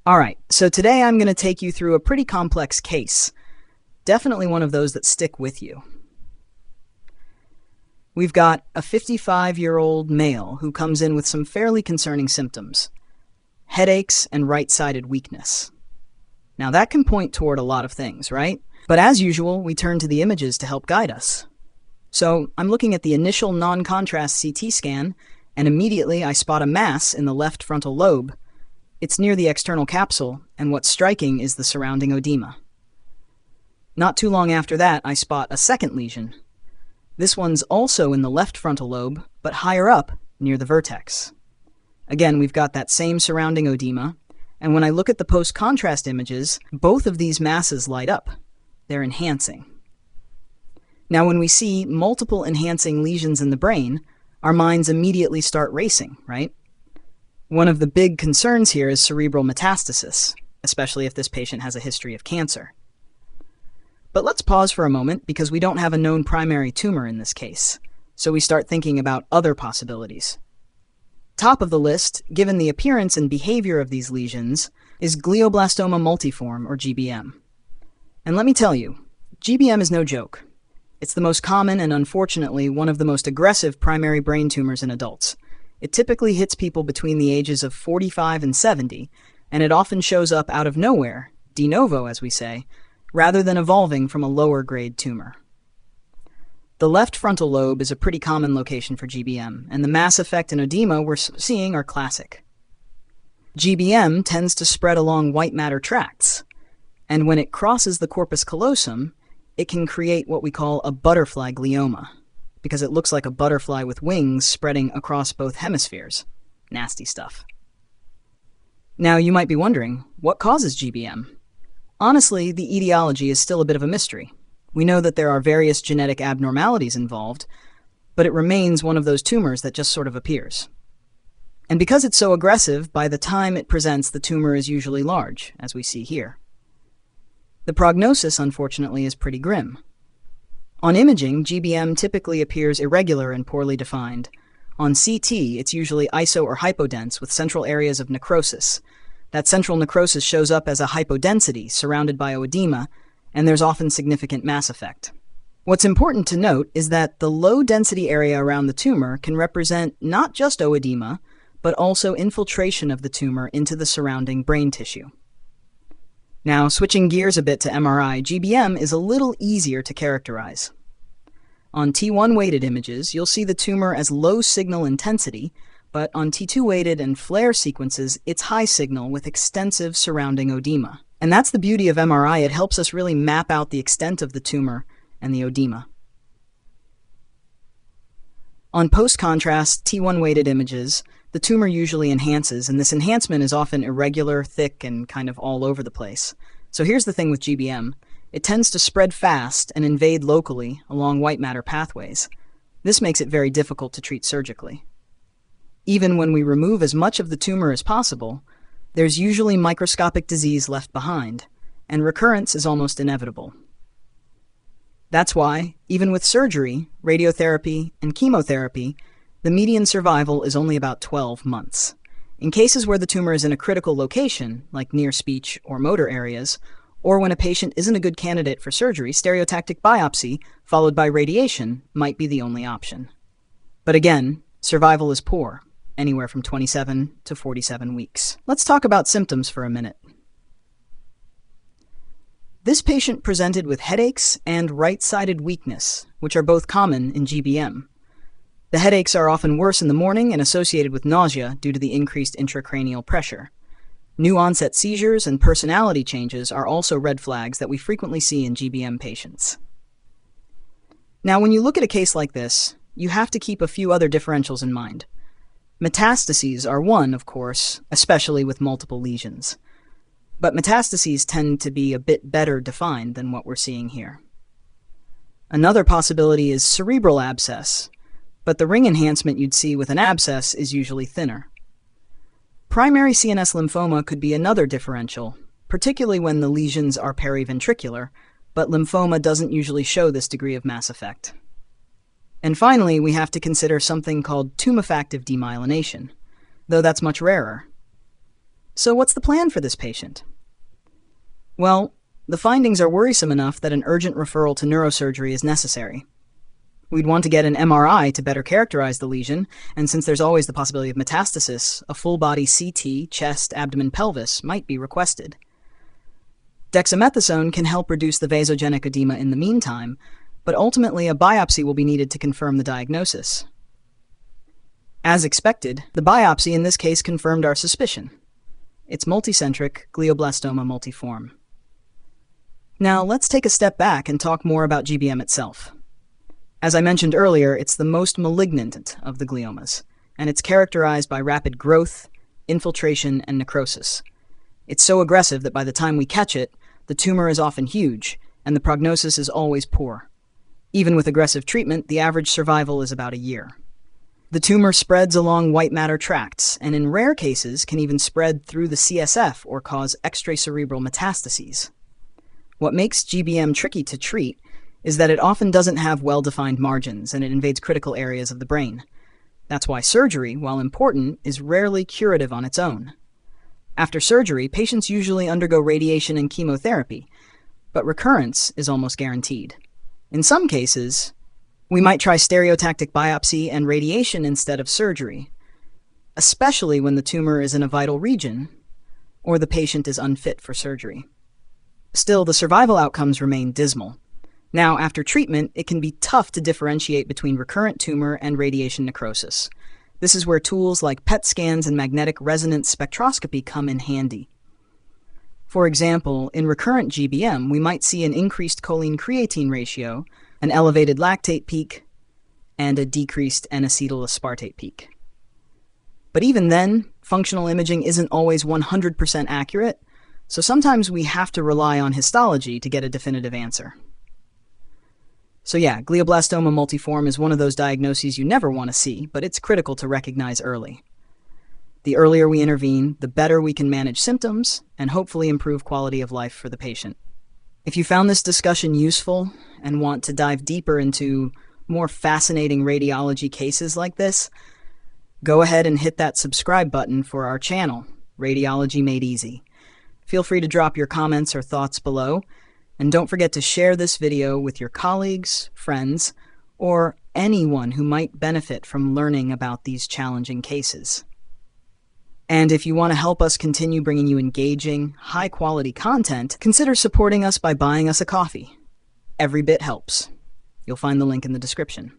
All right, so today I'm going to take you through a pretty complex case. Definitely one of those that stick with you. We've got a 55-year-old male who comes in with some fairly concerning symptoms: headaches and right-sided weakness. Now that can point toward a lot of things, right? But as usual, we turn to the images to help guide us. So I'm looking at the initial non-contrast CT scan, and immediately I spot a mass in the left frontal lobe. It's near the external capsule, and what's striking is the surrounding edema. Not too long after that, I spot a second lesion. This one's also in the left frontal lobe, but higher up, near the vertex. Again, we've got that same surrounding edema, and when I look at the post-contrast images, both of these masses light up. They're enhancing. Now, when we see multiple enhancing lesions in the brain, our minds immediately start racing, right? One of the big concerns here is cerebral metastasis, especially if this patient has a history of cancer. But let's pause for a moment because we don't have a known primary tumor in this case, so we start thinking about other possibilities. Top of the list, given the appearance and behavior of these lesions, is glioblastoma multiforme, or GBM. And let me tell you, GBM is no joke. It's the most common and unfortunately one of the most aggressive primary brain tumors in adults. It typically hits people between the ages of 45 and 70, and it often shows up out of nowhere, de novo as we say, rather than evolving from a lower grade tumor. The left frontal lobe is a pretty common location for GBM, and the mass effect and edema we're seeing are classic. GBM tends to spread along white matter tracts, and when it crosses the corpus callosum, it can create what we call a butterfly glioma, because it looks like a butterfly with wings spreading across both hemispheres. Nasty stuff. Now, you might be wondering, what causes GBM? Honestly, the etiology is still a bit of a mystery. We know that there are various genetic abnormalities involved, but it remains one of those tumors that just sort of appears. And because it's so aggressive, by the time it presents, the tumor is usually large, as we see here. The prognosis, unfortunately, is pretty grim. On imaging, GBM typically appears irregular and poorly defined. On CT, it's usually iso or hypodense with central areas of necrosis. That central necrosis shows up as a hypodensity surrounded by oedema, and there's often significant mass effect. What's important to note is that the low-density area around the tumor can represent not just oedema, but also infiltration of the tumor into the surrounding brain tissue. Now, switching gears a bit to MRI, GBM is a little easier to characterize. On T1 weighted images, you'll see the tumor as low signal intensity, but on T2 weighted and FLAIR sequences, it's high signal with extensive surrounding edema. And that's the beauty of MRI, it helps us really map out the extent of the tumor and the edema. On post-contrast T1 weighted images, the tumor usually enhances, and this enhancement is often irregular, thick, and kind of all over the place. So here's the thing with GBM. It tends to spread fast and invade locally along white matter pathways. This makes it very difficult to treat surgically. Even when we remove as much of the tumor as possible, there's usually microscopic disease left behind, and recurrence is almost inevitable. That's why, even with surgery, radiotherapy, and chemotherapy, the median survival is only about 12 months. In cases where the tumor is in a critical location, like near speech or motor areas, or when a patient isn't a good candidate for surgery, stereotactic biopsy, followed by radiation, might be the only option. But again, survival is poor, anywhere from 27 to 47 weeks. Let's talk about symptoms for a minute. This patient presented with headaches and right-sided weakness, which are both common in GBM. The headaches are often worse in the morning and associated with nausea due to the increased intracranial pressure. New onset seizures and personality changes are also red flags that we frequently see in GBM patients. Now, when you look at a case like this, you have to keep a few other differentials in mind. Metastases are one, of course, especially with multiple lesions. But metastases tend to be a bit better defined than what we're seeing here. Another possibility is cerebral abscess, but the ring enhancement you'd see with an abscess is usually thinner. Primary CNS lymphoma could be another differential, particularly when the lesions are periventricular, but lymphoma doesn't usually show this degree of mass effect. And finally, we have to consider something called tumefactive demyelination, though that's much rarer. So what's the plan for this patient? Well, the findings are worrisome enough that an urgent referral to neurosurgery is necessary. We'd want to get an MRI to better characterize the lesion, and since there's always the possibility of metastasis, a full-body CT, chest, abdomen, pelvis, might be requested. Dexamethasone can help reduce the vasogenic edema in the meantime, but ultimately a biopsy will be needed to confirm the diagnosis. As expected, the biopsy in this case confirmed our suspicion. It's multicentric glioblastoma multiforme. Now let's take a step back and talk more about GBM itself. As I mentioned earlier, it's the most malignant of the gliomas, and it's characterized by rapid growth, infiltration, and necrosis. It's so aggressive that by the time we catch it, the tumor is often huge, and the prognosis is always poor. Even with aggressive treatment, the average survival is about a year. The tumor spreads along white matter tracts, and in rare cases can even spread through the CSF or cause extracerebral metastases. What makes GBM tricky to treat is that it often doesn't have well-defined margins, and it invades critical areas of the brain. That's why surgery, while important, is rarely curative on its own. After surgery, patients usually undergo radiation and chemotherapy, but recurrence is almost guaranteed. In some cases, we might try stereotactic biopsy and radiation instead of surgery, especially when the tumor is in a vital region or the patient is unfit for surgery. Still, the survival outcomes remain dismal. Now, after treatment, it can be tough to differentiate between recurrent tumor and radiation necrosis. This is where tools like PET scans and magnetic resonance spectroscopy come in handy. For example, in recurrent GBM, we might see an increased choline-creatine ratio, an elevated lactate peak, and a decreased N-acetyl-aspartate peak. But even then, functional imaging isn't always 100% accurate, so sometimes we have to rely on histology to get a definitive answer. So yeah, glioblastoma multiforme is one of those diagnoses you never want to see, but it's critical to recognize early. The earlier we intervene, the better we can manage symptoms and hopefully improve quality of life for the patient. If you found this discussion useful and want to dive deeper into more fascinating radiology cases like this, go ahead and hit that subscribe button for our channel, Radiology Made Easy. Feel free to drop your comments or thoughts below, and don't forget to share this video with your colleagues, friends, or anyone who might benefit from learning about these challenging cases. And if you want to help us continue bringing you engaging, high-quality content, consider supporting us by buying us a coffee. Every bit helps. You'll find the link in the description.